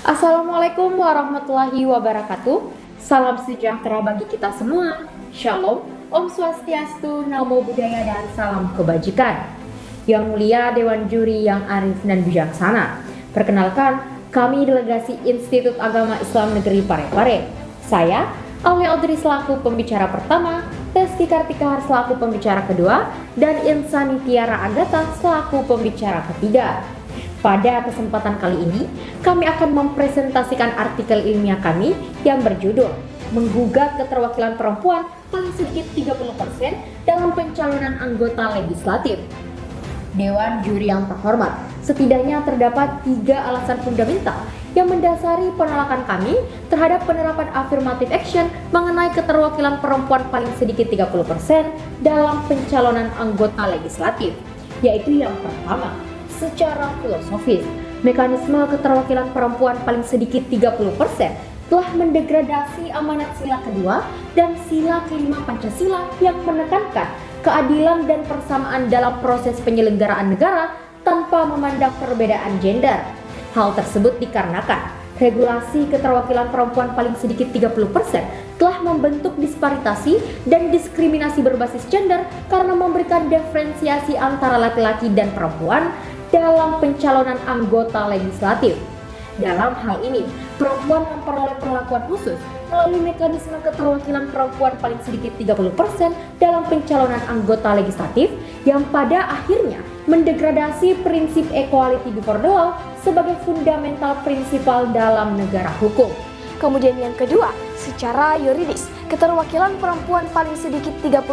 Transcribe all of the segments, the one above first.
Assalamualaikum warahmatullahi wabarakatuh. Salam sejahtera bagi kita semua. Shalom, Om Swastiastu, Namo Buddhaya, dan salam kebajikan. Yang mulia Dewan Juri yang arif dan bijaksana. Perkenalkan, kami delegasi Institut Agama Islam Negeri Parepare. Saya, Auli Audrey selaku pembicara pertama, Reski Kartika selaku pembicara kedua, dan Insani Tiara Agatha selaku pembicara ketiga. Pada kesempatan kali ini, kami akan mempresentasikan artikel ilmiah kami yang berjudul Menggugat Keterwakilan Perempuan Paling Sedikit 30% dalam Pencalonan Anggota Legislatif. Dewan Juri yang terhormat, setidaknya terdapat 3 alasan fundamental yang mendasari penolakan kami terhadap penerapan affirmative action mengenai keterwakilan perempuan paling sedikit 30% dalam pencalonan anggota legislatif, yaitu yang pertama, secara filosofis, mekanisme keterwakilan perempuan paling sedikit 30% telah mendegradasi amanat sila kedua dan sila kelima Pancasila yang menekankan keadilan dan persamaan dalam proses penyelenggaraan negara tanpa memandang perbedaan gender. Hal tersebut dikarenakan regulasi keterwakilan perempuan paling sedikit 30% telah membentuk disparitasi dan diskriminasi berbasis gender karena memberikan diferensiasi antara laki-laki dan perempuan dalam pencalonan anggota legislatif. Dalam hal ini, perempuan memperoleh perlakuan khusus melalui mekanisme keterwakilan perempuan paling sedikit 30% dalam pencalonan anggota legislatif yang pada akhirnya mendegradasi prinsip equality before the law sebagai fundamental prinsipal dalam negara hukum. Kemudian yang kedua, secara yuridis, keterwakilan perempuan paling sedikit 30%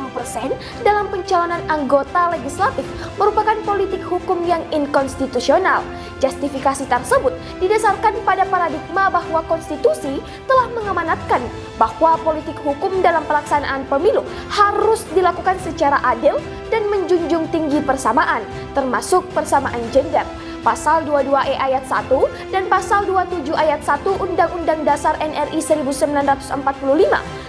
dalam pencalonan anggota legislatif merupakan politik hukum yang inkonstitusional. Justifikasi tersebut didasarkan pada paradigma bahwa konstitusi telah mengamanatkan bahwa politik hukum dalam pelaksanaan pemilu harus dilakukan secara adil dan menjunjung tinggi persamaan, termasuk persamaan gender. Pasal 22E ayat 1 dan Pasal 27 ayat 1 Undang-Undang Dasar NRI 1945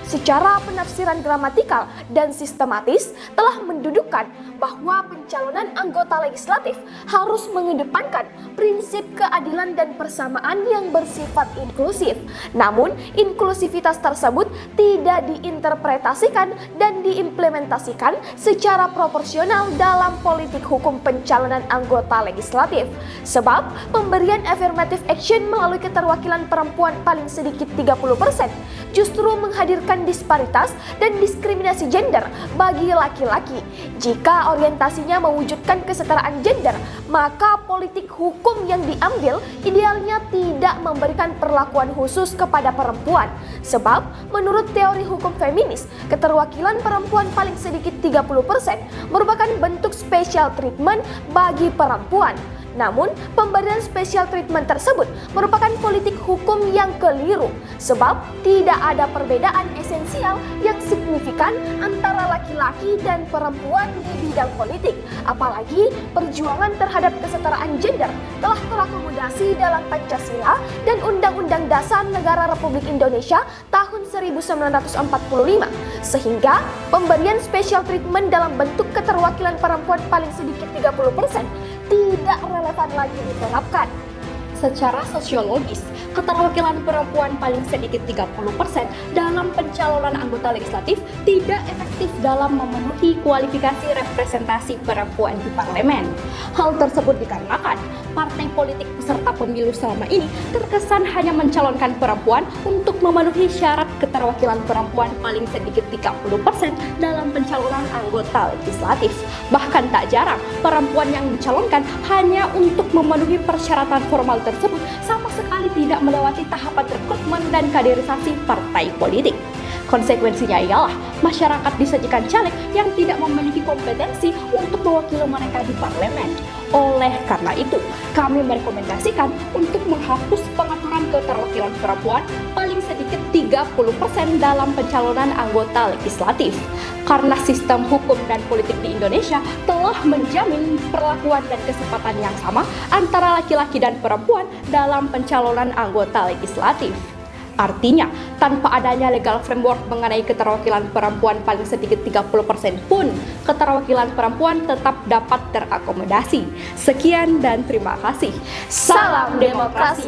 secara penafsiran gramatikal dan sistematis telah mendudukkan bahwa pencalonan anggota legislatif harus mengedepankan prinsip keadilan dan persamaan yang bersifat inklusif. Namun, inklusivitas tersebut tidak diinterpretasikan dan diimplementasikan secara proporsional dalam politik hukum pencalonan anggota legislatif. Sebab pemberian affirmative action melalui keterwakilan perempuan paling sedikit 30% justru menghadirkan disparitas dan diskriminasi gender bagi laki-laki. Jika orientasinya mewujudkan kesetaraan gender, maka politik hukum yang diambil idealnya tidak memberikan perlakuan khusus kepada perempuan. Sebab menurut teori hukum feminis, keterwakilan perempuan paling sedikit 30% merupakan bentuk special treatment bagi perempuan. Namun, pemberian special treatment tersebut merupakan politik hukum yang keliru, sebab tidak ada perbedaan esensial yang signifikan antara laki-laki dan perempuan di bidang politik. Apalagi perjuangan terhadap kesetaraan gender telah terakomodasi dalam Pancasila dan Undang-Undang Dasar Negara Republik Indonesia tahun 1945, sehingga pemberian special treatment dalam bentuk keterwakilan perempuan paling sedikit 30% tidak relevan lagi diterapkan. Secara sosiologis, keterwakilan perempuan paling sedikit 30% dalam pencalonan anggota legislatif tidak efektif dalam memenuhi kualifikasi representasi perempuan di parlemen. Hal tersebut dikarenakan partai politik peserta pemilu selama ini terkesan hanya mencalonkan perempuan untuk memenuhi syarat keterwakilan perempuan paling sedikit 30% dalam pencalonan anggota legislatif. Bahkan tak jarang perempuan yang dicalonkan hanya untuk memenuhi persyaratan formal tersebut sama sekali tidak melewati tahapan rekrutmen dan kaderisasi partai politik. Konsekuensinya ialah masyarakat disajikan caleg yang tidak memiliki kompetensi untuk mewakili mereka di parlemen. Oleh karena itu, kami merekomendasikan untuk menghapus pengaturan keterwakilan perempuan paling sedikit 30% dalam pencalonan anggota legislatif. Karena sistem hukum dan politik di Indonesia telah menjamin perlakuan dan kesempatan yang sama antara laki-laki dan perempuan dalam pencalonan anggota legislatif. Artinya, tanpa adanya legal framework mengenai keterwakilan perempuan paling sedikit 30% pun, keterwakilan perempuan tetap dapat terakomodasi. Sekian dan terima kasih. Salam demokrasi.